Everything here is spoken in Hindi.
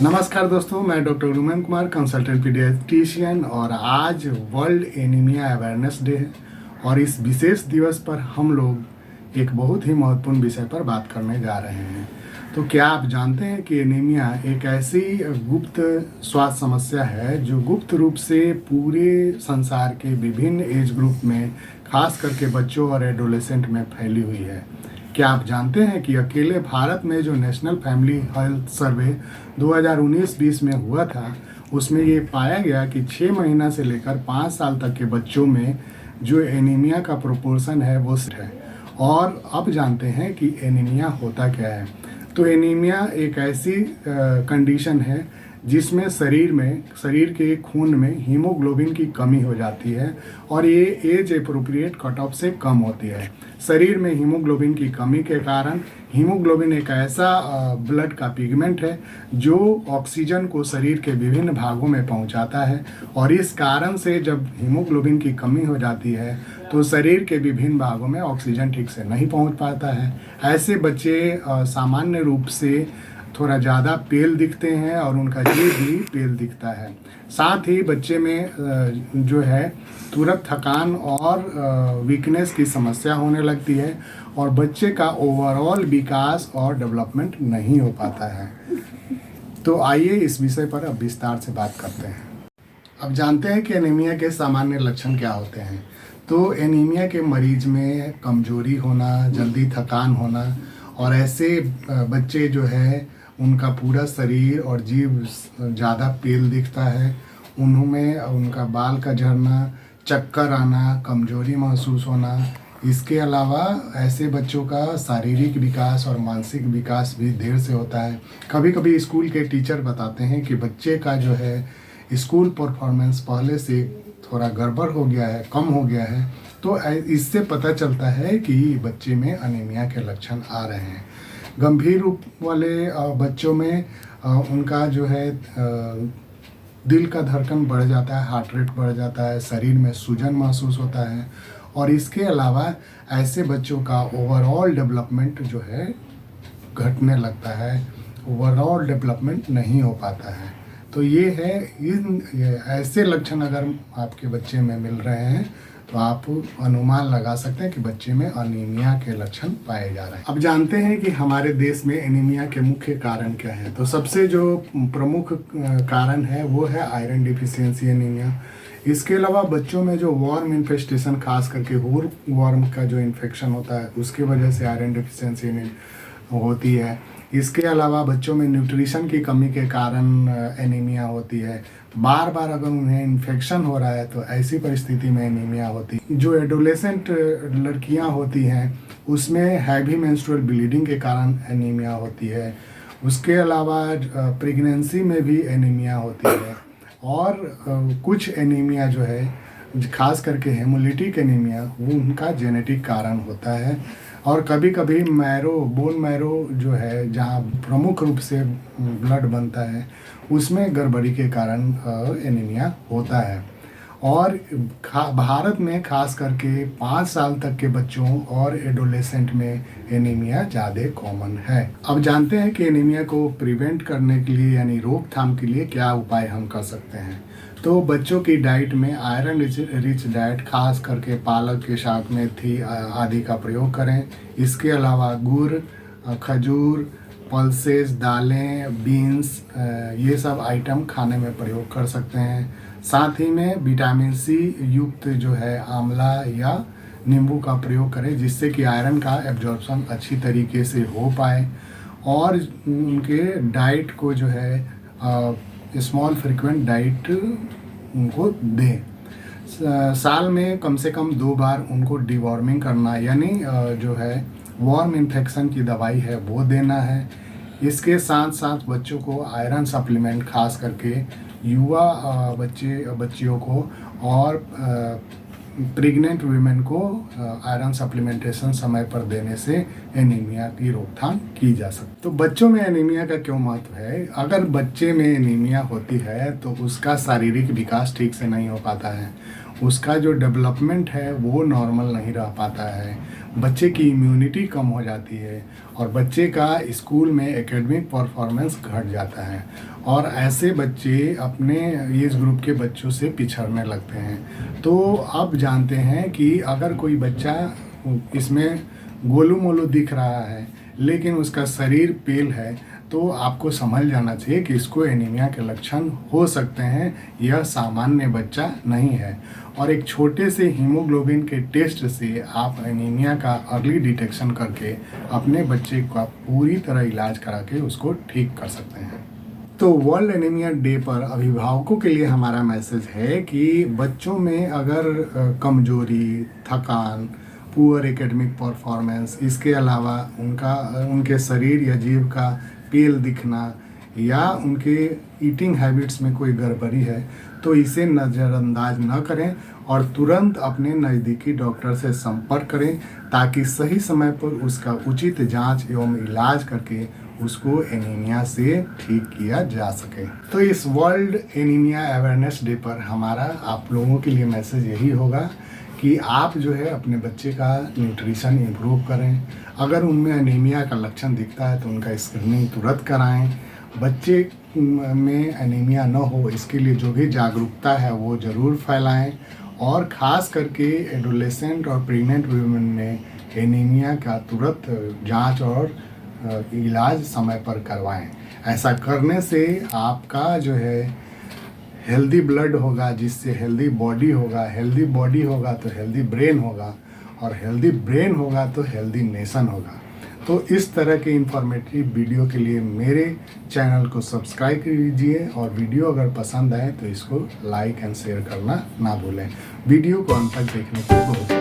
नमस्कार दोस्तों, मैं doctor rumen Kumar, consultant paediatrician. और आज वर्ल्ड एनीमिया अवेयरनेस डे है और इस विशेष दिवस पर हम लोग एक बहुत ही महत्वपूर्ण विषय पर बात करने जा रहे हैं। तो क्या आप जानते हैं कि एनीमिया एक ऐसी गुप्त स्वास्थ्य समस्या है जो गुप्त रूप से पूरे संसार के विभिन्न एज ग्रुप में, खास करके बच्चों और एडोलेसेंट में फैली हुई है। क्या आप जानते हैं कि अकेले भारत में जो नेशनल फैमिली हेल्थ सर्वे 2019-20 में हुआ था, उसमें ये पाया गया कि 6 महीना से लेकर 5 साल तक के बच्चों में जो एनीमिया का प्रोपोर्शन है वो है। और अब जानते हैं कि एनीमिया होता क्या है। तो एनीमिया एक ऐसी कंडीशन है जिसमें शरीर के खून में हीमोग्लोबिन की कमी हो जाती है और ये एज अप्रोप्रिएट कट ऑफ से कम होती है। शरीर में हीमोग्लोबिन की कमी के कारण, हीमोग्लोबिन एक ऐसा ब्लड का पिगमेंट है जो ऑक्सीजन को शरीर के विभिन्न भागों में पहुंचाता है, और इस कारण से जब हीमोग्लोबिन की कमी हो जाती है तो शरीर के विभिन्न भागों में ऑक्सीजन ठीक से नहीं पहुंच पाता है। ऐसे बच्चे सामान्य रूप से थोड़ा ज़्यादा पेल दिखते हैं और उनका जीव भी पेल दिखता है। साथ ही बच्चे में जो है तुरंत थकान और वीकनेस की समस्या होने लगती है और बच्चे का ओवरऑल विकास और डेवलपमेंट नहीं हो पाता है। तो आइए इस विषय पर अब विस्तार से बात करते हैं। अब जानते हैं कि एनीमिया के सामान्य लक्षण क्या होते हैं। तो एनीमिया के मरीज में कमजोरी होना, जल्दी थकान होना, और ऐसे बच्चे जो है उनका पूरा शरीर और जीव ज़्यादा पेल दिखता है। उनमें उनका बाल का झड़ना, चक्कर आना, कमजोरी महसूस होना। इसके अलावा ऐसे बच्चों का शारीरिक विकास और मानसिक विकास भी देर से होता है। कभी कभी स्कूल के टीचर बताते हैं कि बच्चे का जो है स्कूल परफॉर्मेंस पहले से थोड़ा गड़बड़ हो गया है, कम हो गया है। तो इससे पता चलता है कि बच्चे में एनीमिया के लक्षण आ रहे हैं। गंभीर रूप वाले बच्चों में उनका जो है दिल का धड़कन बढ़ जाता है, हार्ट रेट बढ़ जाता है, शरीर में सूजन महसूस होता है, और इसके अलावा ऐसे बच्चों का ओवरऑल डेवलपमेंट जो है घटने लगता है, ओवरऑल डेवलपमेंट नहीं हो पाता है। तो ये है, ऐसे लक्षण अगर आपके बच्चे में मिल रहे हैं तो आप अनुमान लगा सकते हैं कि बच्चे में एनीमिया के लक्षण पाए जा रहे हैं। अब जानते हैं कि हमारे देश में एनीमिया के मुख्य कारण क्या है। तो सबसे जो प्रमुख कारण है वो है आयरन डिफिशियंसी एनीमिया। इसके अलावा बच्चों में जो वॉर्म इन्फेस्टेशन, खास करके हुर वॉर्म का जो इन्फेक्शन होता है उसकी वजह से आयरन डिफिशियंसी होती है। इसके अलावा बच्चों में न्यूट्रिशन की कमी के कारण एनीमिया होती है। बार बार अगर उन्हें इन्फेक्शन हो रहा है तो ऐसी परिस्थिति में एनीमिया होती है। जो एडोलेसेंट लड़कियां होती हैं उसमें हैवी मेंस्ट्रुअल ब्लीडिंग के कारण एनीमिया होती है। उसके अलावा प्रेगनेंसी में भी एनीमिया होती है। और कुछ एनीमिया जो है, खास करके हेमोलिटिक एनीमिया, वो उनका जेनेटिक कारण होता है। और कभी कभी बोन मैरो जो है, जहाँ प्रमुख रूप से ब्लड बनता है, उसमें गड़बड़ी के कारण एनीमिया होता है। और भारत में खास करके 5 साल तक के बच्चों और एडोलेसेंट में एनीमिया ज़्यादा कॉमन है। अब जानते हैं कि एनीमिया को प्रिवेंट करने के लिए, यानी रोकथाम के लिए, क्या उपाय हम कर सकते हैं। तो बच्चों की डाइट में आयरन रिच डाइट, खास करके पालक के साथ मेथी आदि का प्रयोग करें। इसके अलावा गुड़, खजूर, पल्सेस, दालें, बीन्स, ये सब आइटम खाने में प्रयोग कर सकते हैं। साथ ही में विटामिन सी युक्त जो है आंवला या नींबू का प्रयोग करें, जिससे कि आयरन का एब्जॉर्प्शन अच्छी तरीके से हो पाए। और उनके डाइट को जो है स्मॉल फ्रीक्वेंट डाइट उनको दें। साल में कम से कम 2 बार उनको डिवॉर्मिंग करना, यानी जो है वॉर्म इन्फेक्शन की दवाई है वो देना है। इसके साथ साथ बच्चों को आयरन सप्लीमेंट, खास करके युवा बच्चियों को और प्रेग्नेंट वीमेन को आयरन सप्लीमेंटेशन समय पर देने से एनीमिया की रोकथाम की जा सकती। तो बच्चों में एनीमिया का क्यों महत्व है। अगर बच्चे में एनीमिया होती है तो उसका शारीरिक विकास ठीक से नहीं हो पाता है, उसका जो डेवलपमेंट है वो नॉर्मल नहीं रह पाता है, बच्चे की इम्यूनिटी कम हो जाती है और बच्चे का स्कूल में एकेडमिक परफॉर्मेंस घट जाता है और ऐसे बच्चे अपने एज ग्रुप के बच्चों से पिछड़ने लगते हैं। तो अब जानते हैं कि अगर कोई बच्चा इसमें गोलू मोलू दिख रहा है लेकिन उसका शरीर पेल है तो आपको समझ जाना चाहिए कि इसको एनीमिया के लक्षण हो सकते हैं, यह सामान्य बच्चा नहीं है। और एक छोटे से हीमोग्लोबिन के टेस्ट से आप एनीमिया का अर्ली डिटेक्शन करके अपने बच्चे का पूरी तरह इलाज करा के उसको ठीक कर सकते हैं। तो वर्ल्ड एनीमिया डे पर अभिभावकों के लिए हमारा मैसेज है कि बच्चों में अगर कमजोरी, थकान, पुअर एकेडमिक परफॉर्मेंस, इसके अलावा उनके शरीर या जीभ का पेल दिखना या उनके ईटिंग हैबिट्स में कोई गड़बड़ी है तो इसे नज़रअंदाज न करें और तुरंत अपने नज़दीकी डॉक्टर से संपर्क करें ताकि सही समय पर उसका उचित जांच एवं इलाज करके उसको एनीमिया से ठीक किया जा सके। तो इस वर्ल्ड एनीमिया अवेयरनेस डे पर हमारा आप लोगों के लिए मैसेज यही होगा कि आप जो है अपने बच्चे का न्यूट्रिशन इम्प्रूव करें। अगर उनमें एनीमिया का लक्षण दिखता है तो उनका स्क्रीनिंग तुरंत कराएं। बच्चे में एनीमिया न हो इसके लिए जो भी जागरूकता है वो ज़रूर फैलाएं और ख़ास करके एडोलेसेंट और प्रेग्नेंट वुमेन में एनीमिया का तुरंत जांच और इलाज समय पर करवाएं। ऐसा करने से आपका जो है हेल्दी ब्लड होगा जिससे हेल्दी बॉडी होगा, हेल्दी बॉडी होगा तो हेल्दी ब्रेन होगा और हेल्दी ब्रेन होगा तो हेल्दी नेशन होगा। तो इस तरह के इंफॉर्मेटिव वीडियो के लिए मेरे चैनल को सब्सक्राइब कीजिए और वीडियो अगर पसंद आए तो इसको लाइक एंड शेयर करना ना भूलें। वीडियो को अंत तक देखने के लिए बहुत